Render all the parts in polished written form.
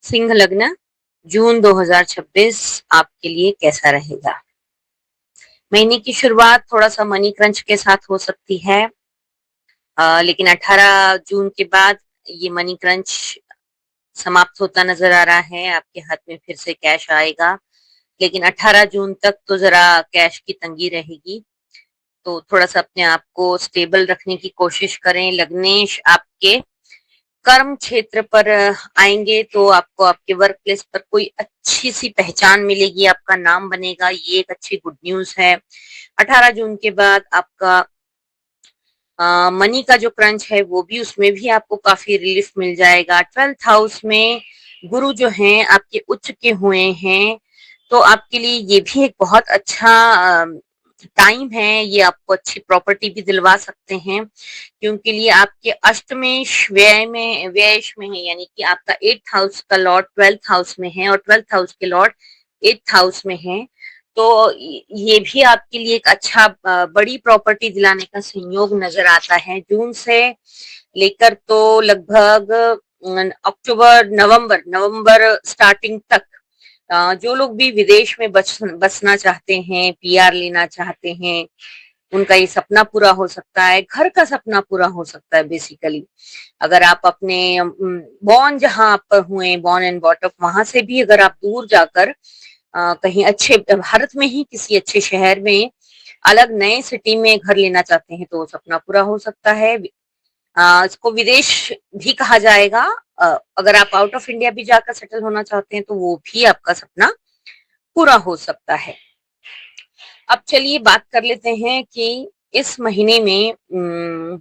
सिंह लग्न जून 2026 आपके लिए कैसा रहेगा। महीने की शुरुआत थोड़ा सा मनी क्रंच के साथ हो सकती है, लेकिन 18 जून के बाद ये मनी क्रंच समाप्त होता नजर आ रहा है। आपके हाथ में फिर से कैश आएगा, लेकिन 18 जून तक तो जरा कैश की तंगी रहेगी। तो थोड़ा सा अपने आप को स्टेबल रखने की कोशिश करें। लग्नेश आपके कर्म क्षेत्र पर आएंगे तो आपको आपके वर्क प्लेस पर कोई अच्छी सी पहचान मिलेगी, आपका नाम बनेगा, ये एक अच्छी गुड न्यूज है। 18 जून के बाद आपका मनी का जो क्रंच है वो भी, उसमें भी आपको काफी रिलीफ मिल जाएगा। 12th हाउस में गुरु जो हैं आपके उच्च के हुए हैं, तो आपके लिए ये भी एक बहुत अच्छा टाइम है। ये आपको अच्छी प्रॉपर्टी भी दिलवा सकते हैं, क्योंकि लिए आपके अष्टमेश व्यय में है, यानी कि आपका 8th हाउस का लॉर्ड 12th हाउस में है और 12th हाउस के लॉर्ड 8th हाउस में है। तो ये भी आपके लिए एक अच्छा बड़ी प्रॉपर्टी दिलाने का संयोग नजर आता है। जून से लेकर तो लगभग अक्टूबर नवंबर स्टार्टिंग तक जो लोग भी विदेश में बसना चाहते हैं, पीआर लेना चाहते हैं, उनका ये सपना पूरा हो सकता है। घर का सपना पूरा हो सकता है बेसिकली। अगर आप अपने बॉर्न जहां आप पर हुए, बॉर्न एंड बॉटअप, वहां से भी अगर आप दूर जाकर कहीं अच्छे भारत में ही किसी अच्छे शहर में अलग नए सिटी में घर लेना चाहते हैं, तो वो सपना पूरा हो सकता है। इसको विदेश भी कहा जाएगा। अगर आप आउट ऑफ इंडिया भी जाकर सेटल होना चाहते हैं तो वो भी आपका सपना पूरा हो सकता है। अब चलिए बात कर लेते हैं कि इस महीने में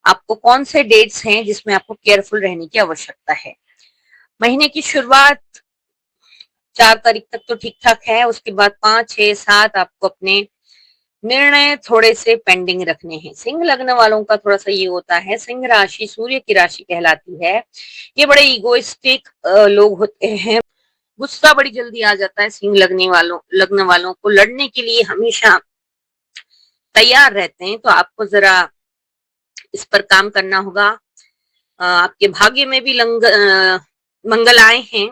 आपको कौन से डेट्स हैं जिसमें आपको केयरफुल रहने की आवश्यकता है। महीने की शुरुआत 4 तारीख तक तो ठीक ठाक है, उसके बाद 5, 6, 7 आपको अपने निर्णय थोड़े से पेंडिंग रखने हैं। सिंह लग्न वालों का थोड़ा सा ये होता है, सिंह राशि सूर्य की राशि कहलाती है। ये बड़े इगोइस्टिक लोग होते हैं, गुस्सा बड़ी जल्दी आ जाता है। सिंह लग्न वालों को लड़ने के लिए हमेशा तैयार रहते हैं, तो आपको जरा इस पर काम करना होगा। आपके भाग्य में भी मंगल आए हैं,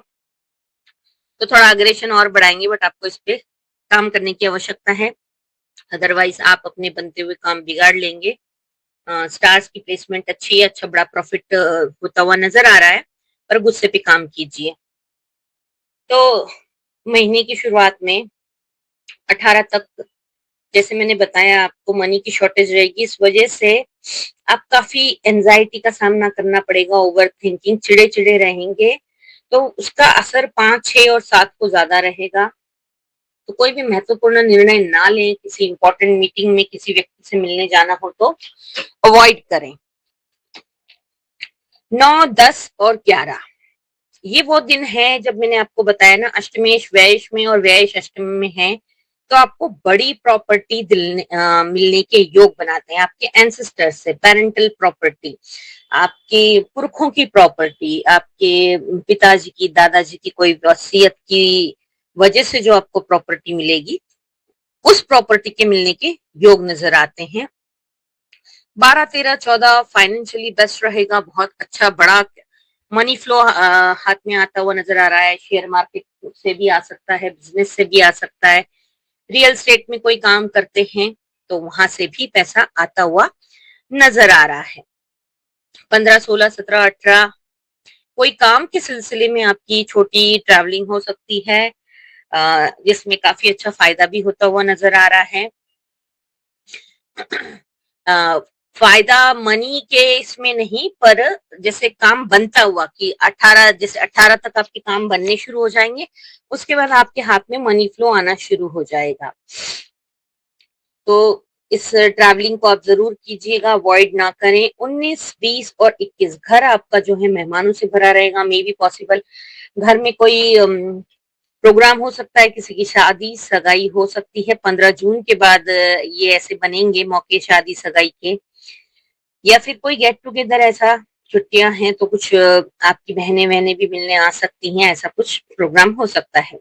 तो थोड़ा अग्रेशन और बढ़ाएंगे, बट आपको इस पे काम करने की आवश्यकता है। अदरवाइज आप अपने बनते हुए काम बिगाड़ लेंगे। स्टार्स की प्लेसमेंट अच्छी है, अच्छा बड़ा प्रॉफिट होता हुआ नजर आ रहा है, पर गुस्से पे काम कीजिए। तो महीने की शुरुआत में 18 तक, जैसे मैंने बताया, आपको मनी की शॉर्टेज रहेगी। इस वजह से आप काफी एंजाइटी का सामना करना पड़ेगा, ओवर थिंकिंग, चिड़े चिड़े रहेंगे, तो उसका असर 5, 6 और 7 को ज्यादा रहेगा। तो कोई भी महत्वपूर्ण निर्णय ना लें। किसी इंपॉर्टेंट मीटिंग में किसी व्यक्ति से मिलने जाना हो तो अवॉइड करें। 9, 10 और 11 ये वो दिन है जब मैंने आपको बताया ना, अष्टमेश व्ययश में और व्ययश अष्टमी में है, तो आपको बड़ी प्रॉपर्टी मिलने के योग बनाते हैं। आपके एंसेस्टर्स से पेरेंटल प्रॉपर्टी, आपके पुरखों की प्रॉपर्टी, आपके पिताजी की, दादाजी की कोई वसीयत की वजह से जो आपको प्रॉपर्टी मिलेगी, उस प्रॉपर्टी के मिलने के योग नजर आते हैं। 12, 13, 14 फाइनेंशियली बेस्ट रहेगा। बहुत अच्छा बड़ा मनी फ्लो हाथ में आता हुआ नजर आ रहा है। शेयर मार्केट से भी आ सकता है, बिजनेस से भी आ सकता है। रियल स्टेट में कोई काम करते हैं तो वहां से भी पैसा आता हुआ नजर आ रहा है। 15, 16, 17, 18 कोई काम के सिलसिले में आपकी छोटी ट्रैवलिंग हो सकती है, जिसमें काफी अच्छा फायदा भी होता हुआ नजर आ रहा है। फायदा मनी के इसमें नहीं, पर जैसे काम बनता हुआ कि 18 तक आपके काम बनने शुरू हो जाएंगे, उसके बाद आपके हाथ में मनी फ्लो आना शुरू हो जाएगा। तो इस ट्रैवलिंग को आप जरूर कीजिएगा, अवॉइड ना करें। 19, 20 और 21 घर आपका जो है मेहमानों से भरा रहेगा। मे बी पॉसिबल घर में कोई प्रोग्राम हो सकता है, किसी की शादी सगाई हो सकती है। 15 जून के बाद ये ऐसे बनेंगे मौके शादी सगाई के, या फिर कोई गेट टुगेदर, ऐसा छुट्टियां हैं तो कुछ आपकी बहनें वहनें भी मिलने आ सकती हैं, ऐसा कुछ प्रोग्राम हो सकता है।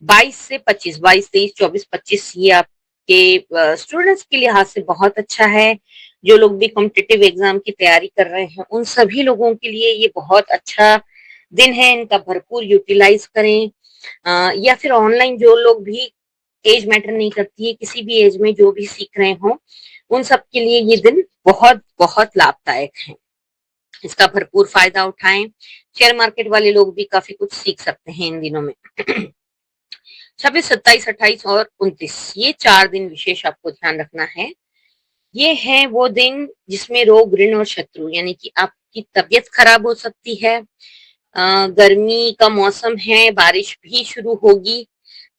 22 से 25, 22, 23, 24, 25 ये आपके स्टूडेंट्स के लिहाज से बहुत अच्छा है। जो लोग भी कॉम्पिटिटिव एग्जाम की तैयारी कर रहे हैं, उन सभी लोगों के लिए ये बहुत अच्छा दिन है, इनका भरपूर यूटिलाइज करें। या फिर ऑनलाइन जो लोग भी, एज मैटर नहीं करती है, किसी भी एज में जो भी सीख रहे हो उन सब के लिए ये दिन बहुत बहुत लाभदायक है। इसका भरपूर फायदा उठाएं। शेयर मार्केट वाले लोग भी काफी कुछ सीख सकते हैं इन दिनों में। 26, 27, 28 और 29, ये 4 दिन विशेष आपको ध्यान रखना है। ये है वो दिन जिसमें रोग, ऋण और शत्रु, यानी कि आपकी तबीयत खराब हो सकती है। गर्मी का मौसम है, बारिश भी शुरू होगी,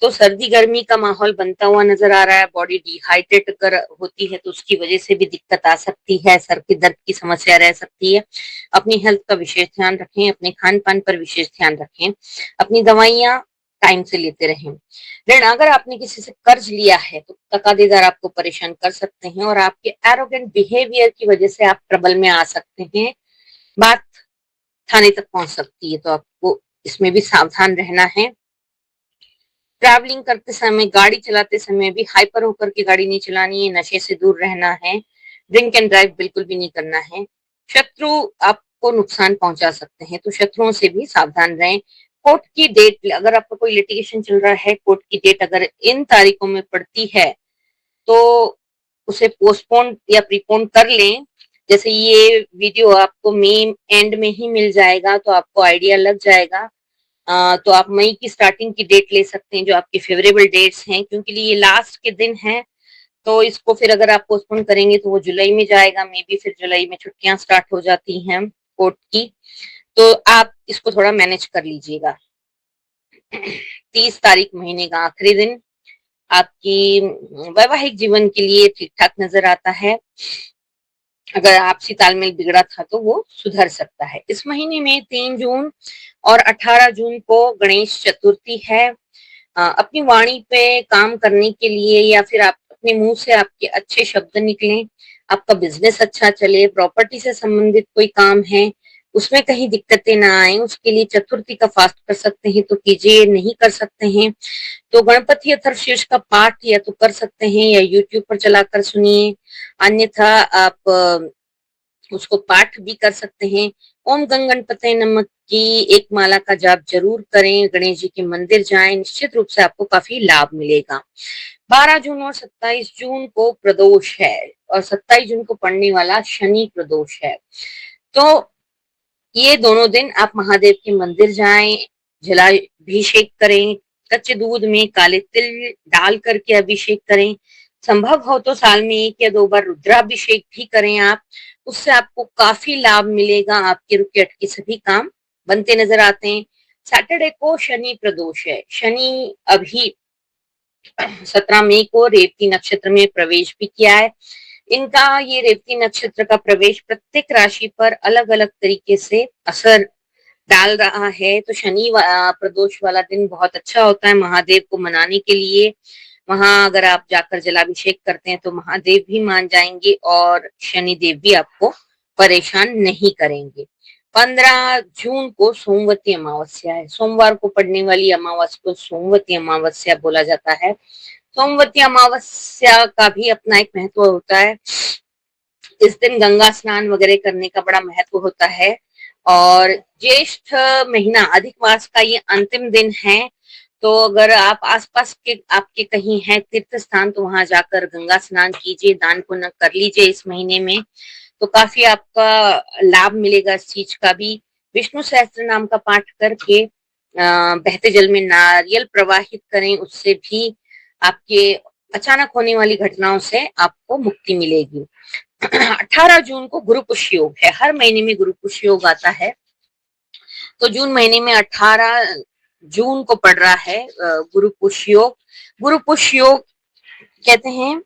तो सर्दी गर्मी का माहौल बनता हुआ नजर आ रहा है। बॉडी डिहाइड्रेट अगर होती है तो उसकी वजह से भी दिक्कत आ सकती है, सर के दर्द की समस्या रह सकती है। अपनी हेल्थ का विशेष ध्यान रखें, अपने खान पान पर विशेष ध्यान रखें, अपनी दवाइयां टाइम से लेते रहें। ऋण, अगर आपने किसी से कर्ज लिया है तो तकादेदार आपको परेशान कर सकते हैं और आपके एरोगेंट बिहेवियर की वजह से आप ट्रबल में आ सकते हैं, बात थाने तक पहुंच सकती है, तो आपको इसमें भी सावधान रहना है। ट्रैवलिंग करते समय, गाड़ी चलाते समय भी हाइपर होकर के गाड़ी नहीं चलानी है, नशे से दूर रहना है, ड्रिंक एंड ड्राइव बिल्कुल भी नहीं करना है। शत्रु आपको नुकसान पहुंचा सकते हैं, तो शत्रुओं से भी सावधान रहें। कोर्ट की डेट, अगर आपका कोई लिटिगेशन चल रहा है, कोर्ट की डेट अगर इन तारीखों में पड़ती है तो उसे पोस्टपोन या प्रीपोन कर लें। जैसे ये वीडियो आपको मई एंड में ही मिल जाएगा तो आपको आइडिया लग जाएगा। तो आप मई की स्टार्टिंग की डेट ले सकते हैं जो आपकी फेवरेबल डेट्स हैं, क्योंकि ये लास्ट के दिन है। तो इसको फिर अगर आप पोस्टपोन करेंगे तो वो जुलाई में जाएगा, मे बी फिर जुलाई में छुट्टियां स्टार्ट हो जाती हैं कोर्ट की, तो आप इसको थोड़ा मैनेज कर लीजिएगा। 30 तारीख महीने का आखिरी दिन आपकी वैवाहिक जीवन के लिए ठीक ठाक नजर आता है। अगर आपसी तालमेल बिगड़ा था तो वो सुधर सकता है। इस महीने में 3 जून और 18 जून को गणेश चतुर्थी है। अपनी वाणी पे काम करने के लिए या फिर आप अपने मुंह से आपके अच्छे शब्द निकलें, आपका बिजनेस अच्छा चले, प्रॉपर्टी से संबंधित कोई काम है उसमें कहीं दिक्कतें ना आए, उसके लिए चतुर्थी का फास्ट कर सकते हैं तो कीजिए, नहीं कर सकते हैं तो गणपति अथर्वशीर्ष का पाठ या तो कर सकते हैं या यूट्यूब पर चलाकर सुनिए, अन्यथा आप उसको पाठ भी कर सकते हैं। ओम गंग गणपते नमः की एक माला का जाप जरूर करें, गणेश जी के मंदिर जाएं, निश्चित रूप से आपको काफी लाभ मिलेगा। 12 जून और 27 जून को प्रदोष है और 27 जून को पड़ने वाला शनि प्रदोष है। तो ये दोनों दिन आप महादेव के मंदिर जाएं, जलाभिषेक करें, कच्चे दूध में काले तिल डाल करके अभिषेक करें, संभव हो तो साल में 1 या 2 बार रुद्राभिषेक भी करें आप, उससे आपको काफी लाभ मिलेगा, आपके रुके अटके सभी काम बनते नजर आते हैं। सैटरडे को शनि प्रदोष है, शनि अभी 17 मई को रेवती नक्षत्र में प्रवेश भी किया है। इनका ये रेवती नक्षत्र का प्रवेश प्रत्येक राशि पर अलग अलग तरीके से असर डाल रहा है। तो शनि प्रदोष वाला दिन बहुत अच्छा होता है महादेव को मनाने के लिए। वहां अगर आप जाकर जलाभिषेक करते हैं तो महादेव भी मान जाएंगे और शनि देव भी आपको परेशान नहीं करेंगे। 15 जून को सोमवती अमावस्या है, सोमवार को पड़ने वाली अमावस्या को सोमवती अमावस्या बोला जाता है। सोमवती अमावस्या का भी अपना एक महत्व होता है। इस दिन गंगा स्नान वगैरह करने का बड़ा महत्व होता है और ज्येष्ठ महीना अधिक मास का ये अंतिम दिन है। तो अगर आप आसपास के आपके कहीं है तीर्थ स्थान तो वहां जाकर गंगा स्नान कीजिए, दान पुण्य कर लीजिए इस महीने में, तो काफी आपका लाभ मिलेगा इस चीज का भी। विष्णु सहस्त्र नाम का पाठ करके बहते जल में नारियल प्रवाहित करें, उससे भी आपके अचानक होने वाली घटनाओं से आपको मुक्ति मिलेगी। 18 जून को गुरु पुष्य योग है, हर महीने में गुरु पुष्य योग आता है, तो जून महीने में 18 जून को पड़ रहा है गुरु पुष्य योग। गुरु पुष्य योग कहते हैं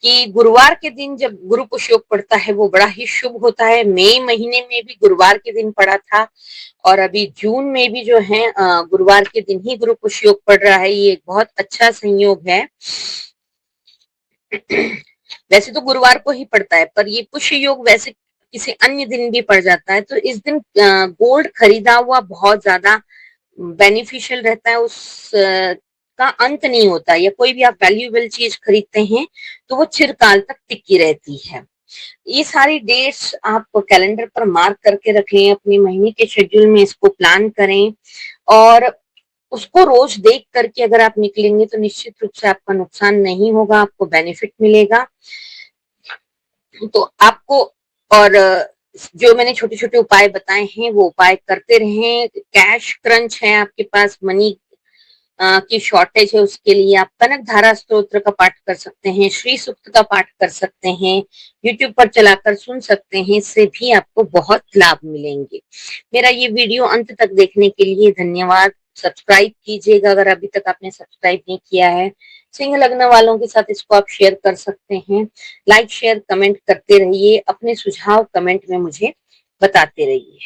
कि गुरुवार के दिन जब गुरु पुष्य योग पड़ता है वो बड़ा ही शुभ होता है। मई महीने में भी गुरुवार के दिन पड़ा था और अभी जून में भी जो है गुरुवार के दिन ही गुरु पुष्य योग पड़ रहा है, ये एक बहुत अच्छा संयोग है। वैसे तो गुरुवार को ही पड़ता है पर ये पुष्य योग वैसे किसी अन्य दिन भी पड़ जाता है, तो इस दिन गोल्ड खरीदा हुआ बहुत ज्यादा बेनिफिशियल रहता है, उस का अंत नहीं होता, या कोई भी आप वैल्यूएबल चीज खरीदते हैं तो वो चिरकाल तक टिकी रहती है। ये सारी डेट्स आप कैलेंडर पर मार्क करके रखें, अपने महीने के शेड्यूल में इसको प्लान करें और उसको रोज देख करके अगर आप निकलेंगे तो निश्चित रूप से आपका नुकसान नहीं होगा, आपको बेनिफिट मिलेगा। तो आपको और जो मैंने छोटे छोटे उपाय बताए हैं वो उपाय करते रहें। कैश क्रंच है आपके पास, मनी की शॉर्टेज है, उसके लिए आप कनक धारा स्तोत्र का पाठ कर सकते हैं, श्री सूक्त का पाठ कर सकते हैं, यूट्यूब पर चलाकर सुन सकते हैं, इससे भी आपको बहुत लाभ मिलेंगे। मेरा ये वीडियो अंत तक देखने के लिए धन्यवाद। सब्सक्राइब कीजिएगा अगर अभी तक आपने सब्सक्राइब नहीं किया है। सिंह लग्न वालों के साथ इसको आप शेयर कर सकते हैं। लाइक शेयर कमेंट करते रहिए, अपने सुझाव कमेंट में मुझे बताते रहिए।